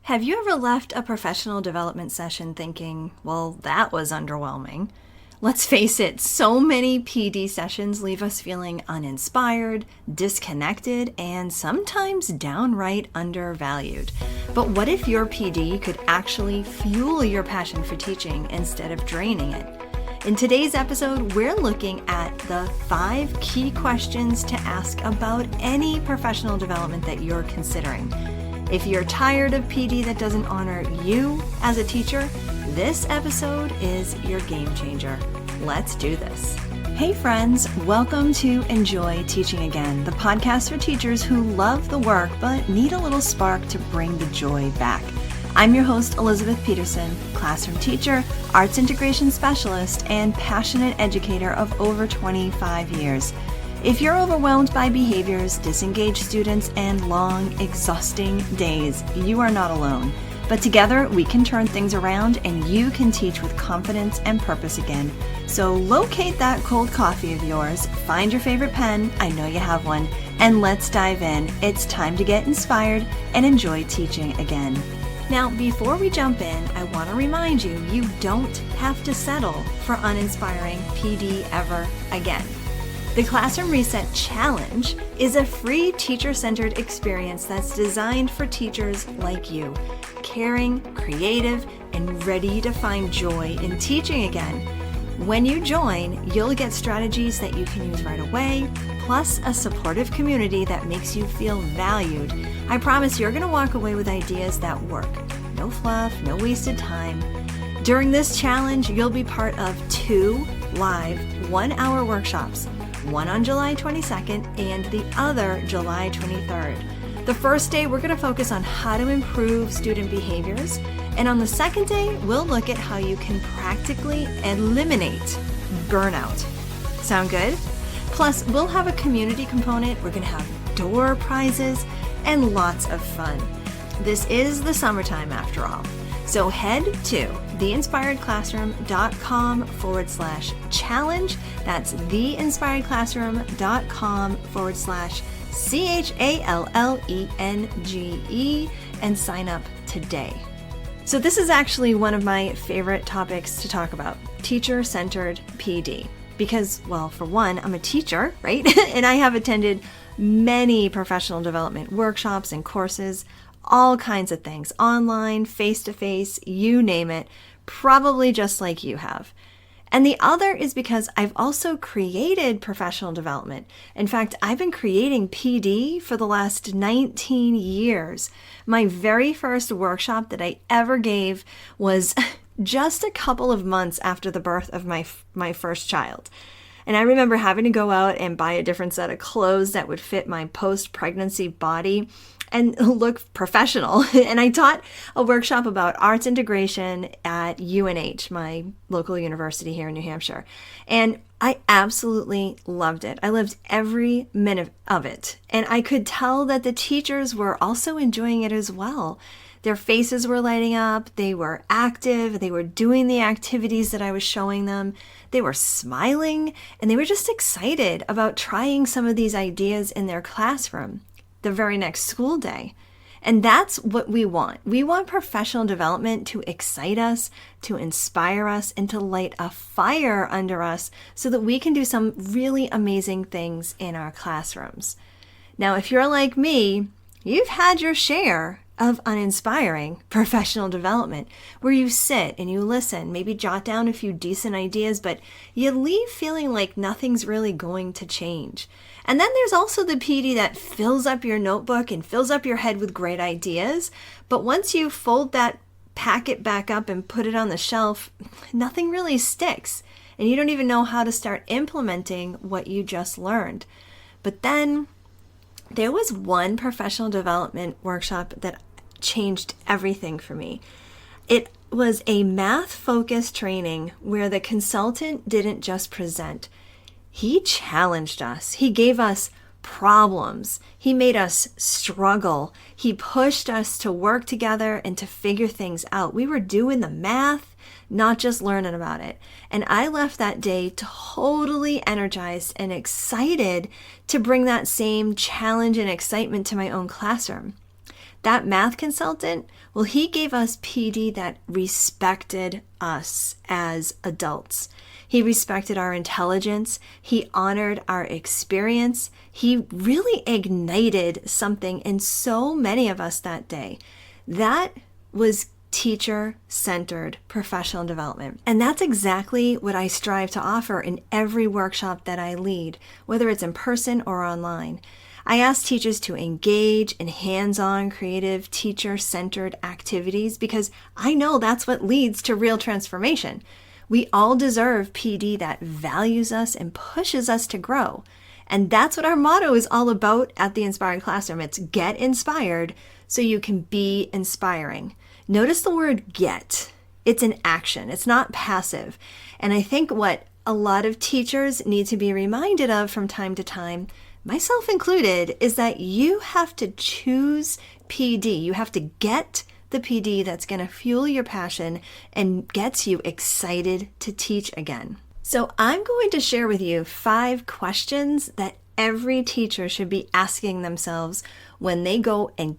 Have you ever left a professional development session thinking, well, that was underwhelming? Let's face it, so many PD sessions leave us feeling uninspired, disconnected, and sometimes downright undervalued. But what if your PD could actually fuel your passion for teaching instead of draining it? In today's episode, we're looking at the 5 key questions to ask about any professional development that you're considering. If you're tired of PD that doesn't honor you as a teacher, this episode is your game changer. Let's do this. Hey friends, welcome to Enjoy Teaching Again, the podcast for teachers who love the work but need a little spark to bring the joy back. I'm your host, Elizabeth Peterson, classroom teacher, arts integration specialist, and passionate educator of over 25 years. If you're overwhelmed by behaviors, disengaged students, and long, exhausting days, you are not alone. But together, we can turn things around and you can teach with confidence and purpose again. So locate that cold coffee of yours, find your favorite pen, I know you have one, and let's dive in. It's time to get inspired and enjoy teaching again. Now, before we jump in, I want to remind you, you don't have to settle for uninspiring PD ever again. The Classroom Reset Challenge is a free teacher-centered experience that's designed for teachers like you, caring, creative, and ready to find joy in teaching again. When you join, you'll get strategies that you can use right away, plus a supportive community that makes you feel valued. I promise you're going to walk away with ideas that work. No fluff, no wasted time. During this challenge, you'll be part of 2 live 1-hour workshops. One on July 22nd and the other July 23rd. The first day, we're going to focus on how to improve student behaviors. And on the second day, we'll look at how you can practically eliminate burnout. Sound good? Plus, we'll have a community component. We're going to have door prizes and lots of fun. This is the summertime after all. So head to theinspiredclassroom.com/challenge. That's theinspiredclassroom.com/CHALLENGE and sign up today. So this is actually one of my favorite topics to talk about, teacher-centered PD. Because, well, for one, I'm a teacher, right? And I have attended many professional development workshops and courses, all kinds of things, online, face-to-face, you name it, probably just like you have. And the other is because I've also created professional development. In fact, I've been creating PD for the last 19 years. My very first workshop that I ever gave was just a couple of months after the birth of my first child. And I remember having to go out and buy a different set of clothes that would fit my post-pregnancy body and look professional. And I taught a workshop about arts integration at UNH, my local university here in New Hampshire. And I absolutely loved it. I loved every minute of it. And I could tell that the teachers were also enjoying it as well. Their faces were lighting up, they were active, they were doing the activities that I was showing them, they were smiling, and they were just excited about trying some of these ideas in their classroom the very next school day. And that's what we want. We want professional development to excite us, to inspire us, and to light a fire under us so that we can do some really amazing things in our classrooms. Now, if you're like me, you've had your share of uninspiring professional development, where you sit and you listen, maybe jot down a few decent ideas, but you leave feeling like nothing's really going to change. And then there's also the PD that fills up your notebook and fills up your head with great ideas, but once you fold that packet back up and put it on the shelf, nothing really sticks, and you don't even know how to start implementing what you just learned. But then there was one professional development workshop that changed everything for me. It was a math-focused training where the consultant didn't just present. He challenged us. He gave us problems. He made us struggle. He pushed us to work together and to figure things out. We were doing the math, not just learning about it. And I left that day totally energized and excited to bring that same challenge and excitement to my own classroom. That math consultant, well, he gave us PD that respected us as adults. He respected our intelligence. He honored our experience. He really ignited something in so many of us that day. That was teacher-centered professional development. And that's exactly what I strive to offer in every workshop that I lead, whether it's in person or online. I ask teachers to engage in hands-on, creative, teacher-centered activities because I know that's what leads to real transformation. We all deserve PD that values us and pushes us to grow. And that's what our motto is all about at the Inspired Classroom. It's get inspired so you can be inspiring. Notice the word get. It's an action. It's not passive. And I think what a lot of teachers need to be reminded of from time to time, myself included, is that you have to choose PD. You have to get the PD that's going to fuel your passion and gets you excited to teach again. So I'm going to share with you 5 questions that every teacher should be asking themselves when they go and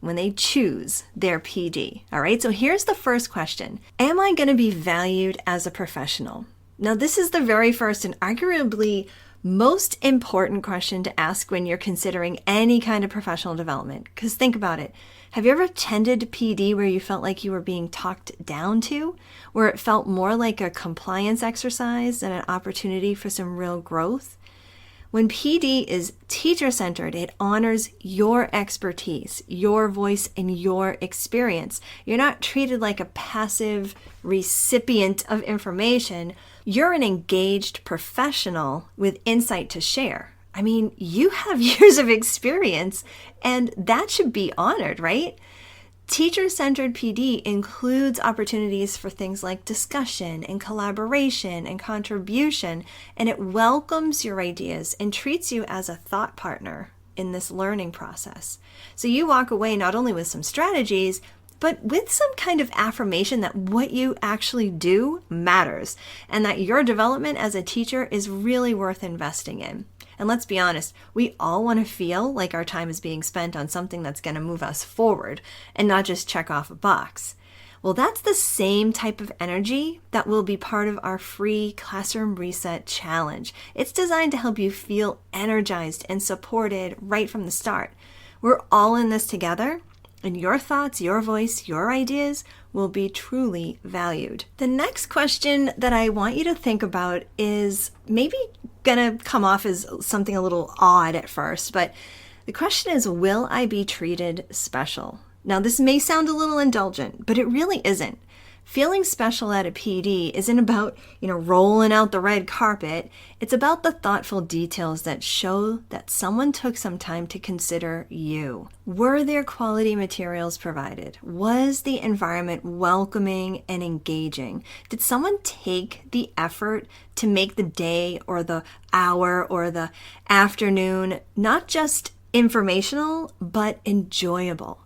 when they choose their PD. All right, so here's the first question. Am I going to be valued as a professional? Now, this is the very first and arguably most important question to ask when you're considering any kind of professional development. Because think about it. Have you ever attended PD where you felt like you were being talked down to? Where it felt more like a compliance exercise than an opportunity for some real growth? When PD is teacher-centered, it honors your expertise, your voice, and your experience. You're not treated like a passive recipient of information. You're an engaged professional with insight to share. I mean, you have years of experience, and that should be honored, right? Teacher-centered PD includes opportunities for things like discussion and collaboration and contribution, and it welcomes your ideas and treats you as a thought partner in this learning process. So you walk away not only with some strategies, but with some kind of affirmation that what you actually do matters and that your development as a teacher is really worth investing in. And let's be honest, we all want to feel like our time is being spent on something that's going to move us forward and not just check off a box. Well, that's the same type of energy that will be part of our free Classroom Reset Challenge. It's designed to help you feel energized and supported right from the start. We're all in this together, and your thoughts, your voice, your ideas will be truly valued. The next question that I want you to think about is maybe going to come off as something a little odd at first, but the question is, will I be treated special? Now, this may sound a little indulgent, but it really isn't. Feeling special at a PD isn't about, rolling out the red carpet. It's about the thoughtful details that show that someone took some time to consider you. Were there quality materials provided? Was the environment welcoming and engaging? Did someone take the effort to make the day or the hour or the afternoon not just informational, but enjoyable?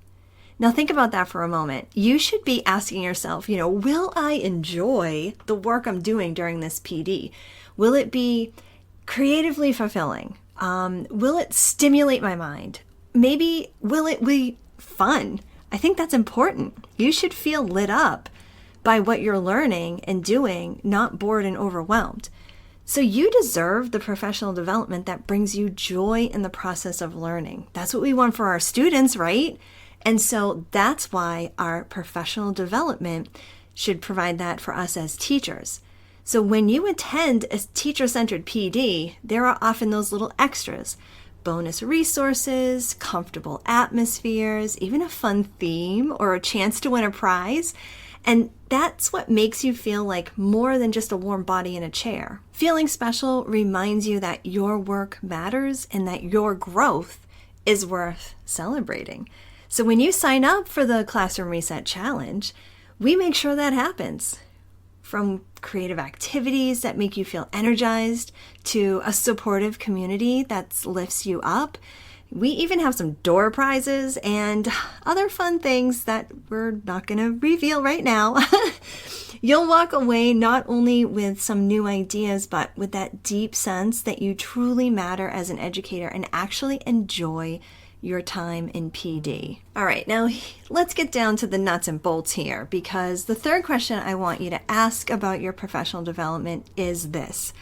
Now think about that for a moment. You should be asking yourself, will I enjoy the work I'm doing during this PD? Will it be creatively fulfilling? Will it stimulate my mind? Maybe will it be fun? I think that's important. You should feel lit up by what you're learning and doing, not bored and overwhelmed. So you deserve the professional development that brings you joy in the process of learning. That's what we want for our students, right? And so that's why our professional development should provide that for us as teachers. So when you attend a teacher-centered PD, there are often those little extras, bonus resources, comfortable atmospheres, even a fun theme or a chance to win a prize. And that's what makes you feel like more than just a warm body in a chair. Feeling special reminds you that your work matters and that your growth is worth celebrating. So when you sign up for the Classroom Reset Challenge, we make sure that happens. From creative activities that make you feel energized to a supportive community that lifts you up. We even have some door prizes and other fun things that we're not going to reveal right now. You'll walk away not only with some new ideas, but with that deep sense that you truly matter as an educator and actually enjoy your time in PD. All right, now let's get down to the nuts and bolts here, because the third question I want you to ask about your professional development is this: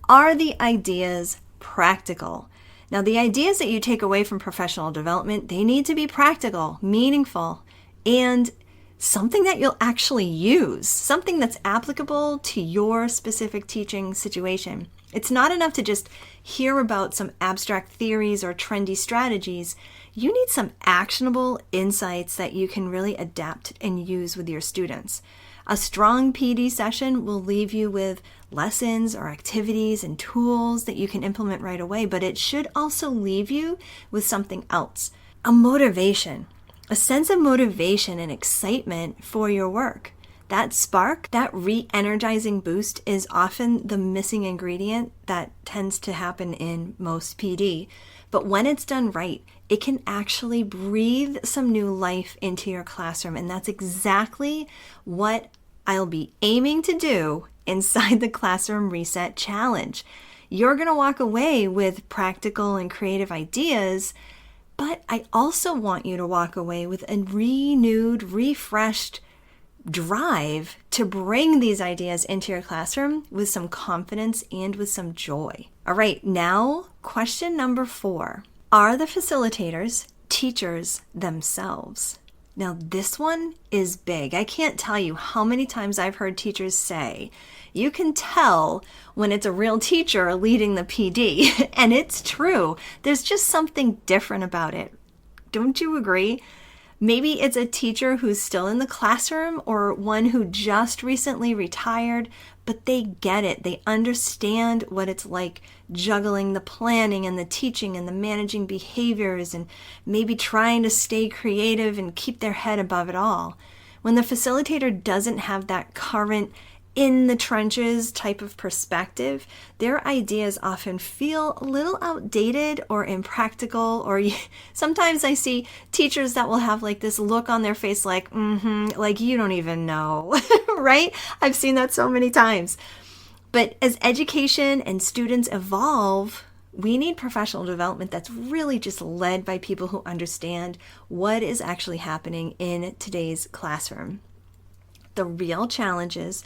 are the ideas practical? Now, the ideas that you take away from professional development, they need to be practical, meaningful, and something that you'll actually use, something that's applicable to your specific teaching situation. It's not enough to just hear about some abstract theories or trendy strategies. You need some actionable insights that you can really adapt and use with your students. A strong PD session will leave you with lessons or activities and tools that you can implement right away, but it should also leave you with something else, a motivation, a sense of motivation and excitement for your work. That spark, that re-energizing boost is often the missing ingredient that tends to happen in most PD. But when it's done right, it can actually breathe some new life into your classroom. And that's exactly what I'll be aiming to do inside the Classroom Reset Challenge. You're going to walk away with practical and creative ideas, but I also want you to walk away with a renewed, refreshed drive to bring these ideas into your classroom with some confidence and with some joy. All right, now question number 4. Are the facilitators teachers themselves? Now this one is big. I can't tell you how many times I've heard teachers say, you can tell when it's a real teacher leading the PD. And it's true. There's just something different about it. Don't you agree? Maybe it's a teacher who's still in the classroom or one who just recently retired, but they get it. They understand what it's like juggling the planning and the teaching and the managing behaviors and maybe trying to stay creative and keep their head above it all. When the facilitator doesn't have that current in the trenches type of perspective, their ideas often feel a little outdated or impractical, or sometimes I see teachers that will have like this look on their face like, like you don't even know, right? I've seen that so many times. But as education and students evolve, we need professional development that's really just led by people who understand what is actually happening in today's classroom. The real challenges,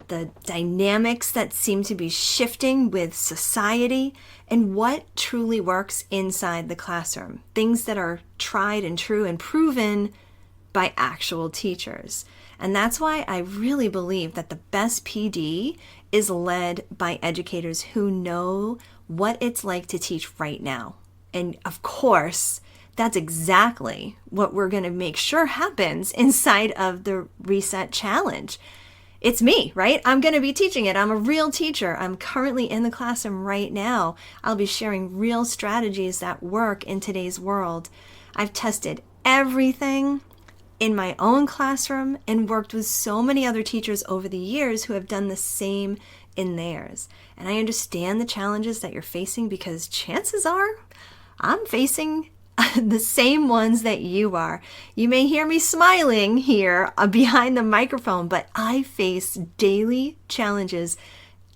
the dynamics that seem to be shifting with society, and what truly works inside the classroom. Things that are tried and true and proven by actual teachers. And that's why I really believe that the best PD is led by educators who know what it's like to teach right now. And of course, that's exactly what we're going to make sure happens inside of the Reset Challenge. It's me, right? I'm going to be teaching it. I'm a real teacher. I'm currently in the classroom right now. I'll be sharing real strategies that work in today's world. I've tested everything in my own classroom and worked with so many other teachers over the years who have done the same in theirs. And I understand the challenges that you're facing because chances are I'm facing the same ones that you are. You may hear me smiling here behind the microphone, but I face daily challenges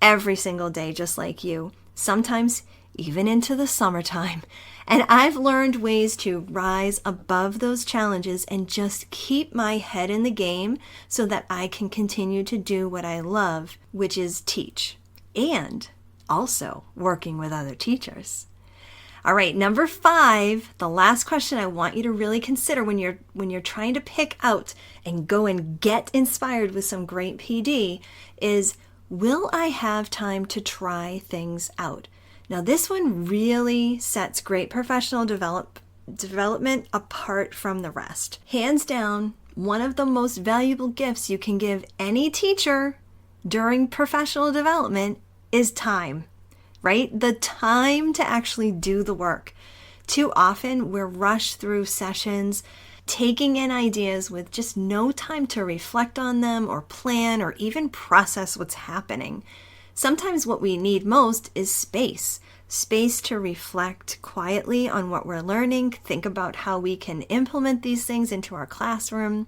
every single day, just like you, sometimes even into the summertime. And I've learned ways to rise above those challenges and just keep my head in the game so that I can continue to do what I love, which is teach, and also working with other teachers. All right, number 5, the last question I want you to really consider when you're trying to pick out and go and get inspired with some great PD is, will I have time to try things out? Now, this one really sets great professional development apart from the rest. Hands down, one of the most valuable gifts you can give any teacher during professional development is time. Right? The time to actually do the work. Too often we're rushed through sessions, taking in ideas with just no time to reflect on them or plan or even process what's happening. Sometimes what we need most is space to reflect quietly on what we're learning, think about how we can implement these things into our classroom.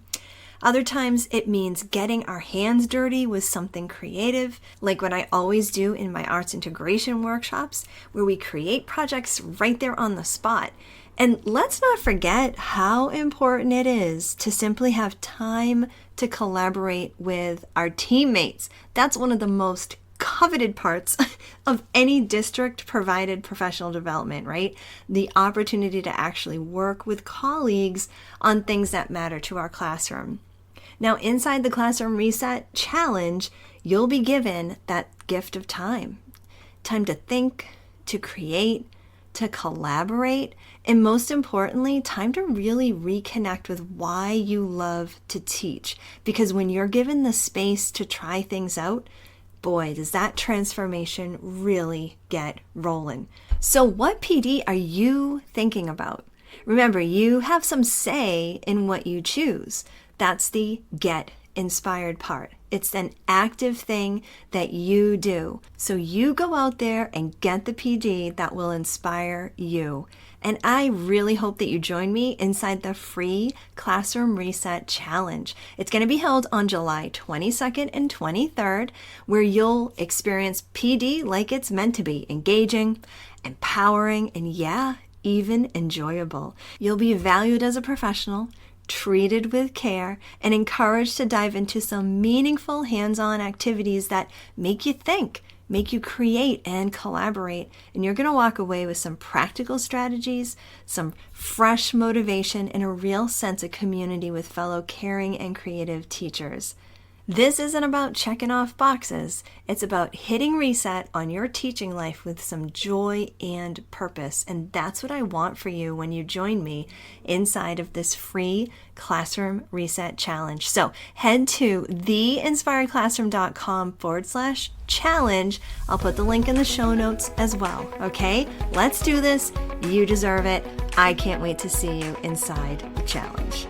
Other times it means getting our hands dirty with something creative, like what I always do in my arts integration workshops, where we create projects right there on the spot. And let's not forget how important it is to simply have time to collaborate with our teammates. That's one of the most coveted parts of any district provided professional development, right? The opportunity to actually work with colleagues on things that matter to our classroom. Now, inside the Classroom Reset Challenge, you'll be given that gift of time. Time to think, to create, to collaborate, and most importantly, time to really reconnect with why you love to teach. Because when you're given the space to try things out, boy, does that transformation really get rolling. So what PD are you thinking about? Remember, you have some say in what you choose. That's the get inspired part. It's an active thing that you do. So you go out there and get the PD that will inspire you. And I really hope that you join me inside the free Classroom Reset Challenge. It's going to be held on July 22nd and 23rd, where you'll experience PD like it's meant to be, engaging, empowering, and yeah, even enjoyable. You'll be valued as a professional, treated with care, and encouraged to dive into some meaningful hands-on activities that make you think, make you create and collaborate. And you're going to walk away with some practical strategies, some fresh motivation, and a real sense of community with fellow caring and creative teachers. This isn't about checking off boxes. It's about hitting reset on your teaching life with some joy and purpose. And that's what I want for you when you join me inside of this free Classroom Reset Challenge. So head to theinspiredclassroom.com/challenge. I'll put the link in the show notes as well. Okay, let's do this. You deserve it. I can't wait to see you inside the challenge.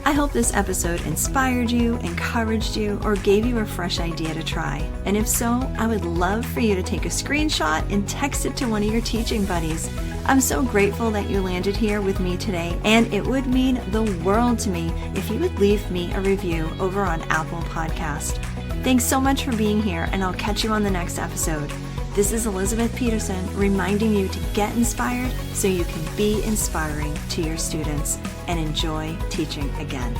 I hope this episode inspired you, encouraged you, or gave you a fresh idea to try. And if so, I would love for you to take a screenshot and text it to one of your teaching buddies. I'm so grateful that you landed here with me today, and it would mean the world to me if you would leave me a review over on Apple Podcast. Thanks so much for being here, and I'll catch you on the next episode. This is Elizabeth Peterson reminding you to get inspired so you can be inspiring to your students and enjoy teaching again.